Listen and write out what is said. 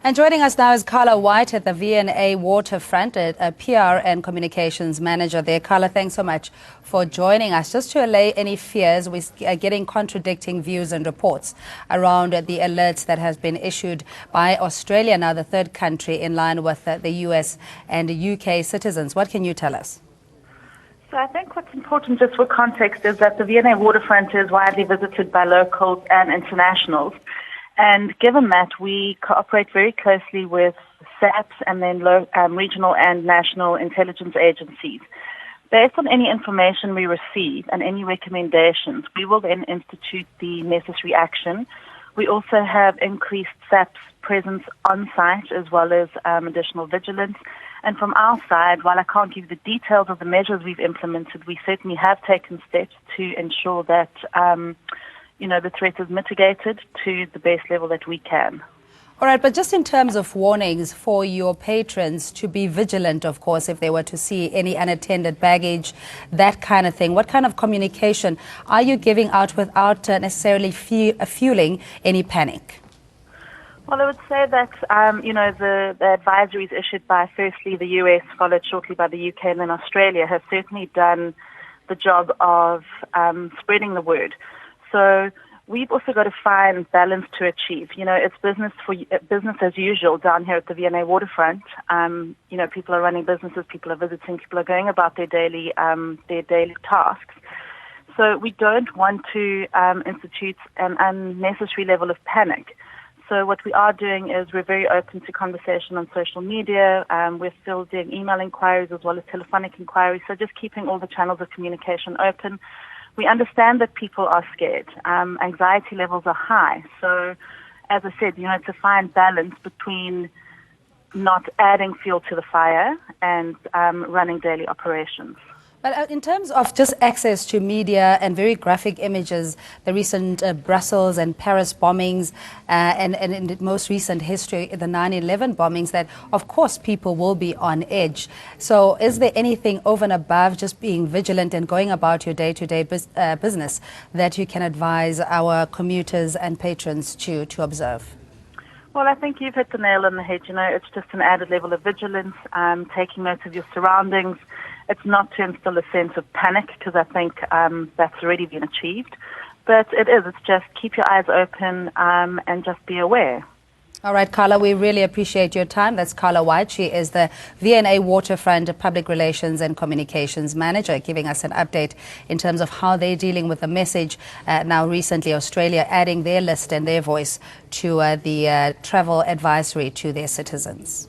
And joining us now is Carla White at the V&A Waterfront, a PR and communications manager there. Carla, thanks so much for joining us. Just to allay any fears, we are getting contradicting views and reports around the alerts that has been issued by Australia, now the third country in line with the US and the UK citizens. What can you tell us? So I think what's important just for context is that the V&A Waterfront is widely visited by locals and internationals. And given that, we cooperate very closely with SAPs and then regional and national intelligence agencies. Based on any information we receive and any recommendations, we will then institute the necessary action. We also have increased SAP's presence on site as well as additional vigilance. And from our side, while I can't give the details of the measures we've implemented, we certainly have taken steps to ensure that the threat is mitigated to the best level that we can. All right, but just in terms of warnings for your patrons to be vigilant, of course, if they were to see any unattended baggage, that kind of thing, what kind of communication are you giving out without necessarily fueling any panic? Well, I would say that, the advisories issued by firstly the US, followed shortly by the UK and then Australia, have certainly done the job of spreading the word. So we've also got to find balance to achieve. It's business as usual down here at the V&A Waterfront. People are running businesses, people are visiting, people are going about their daily tasks. So we don't want to institute an unnecessary level of panic. So what we are doing is we're very open to conversation on social media. We're still doing email inquiries as well as telephonic inquiries. So just keeping all the channels of communication open. We understand that people are scared. Anxiety levels are high. So, as I said, it's a fine balance between not adding fuel to the fire and running daily operations. But in terms of just access to media and very graphic images, the recent Brussels and Paris bombings and in the most recent history, the 9/11 bombings, that of course people will be on edge. So is there anything over and above just being vigilant and going about your day-to-day business that you can advise our commuters and patrons to observe? Well, I think you've hit the nail on the head. It's just an added level of vigilance, taking note of your surroundings. It's not to instill a sense of panic, because I think that's already been achieved. But it's just keep your eyes open and just be aware. All right, Carla, we really appreciate your time. That's Carla White. She is the V&A Waterfront Public Relations and Communications Manager, giving us an update in terms of how they're dealing with the message. Now, recently, Australia adding their list and their voice to the travel advisory to their citizens.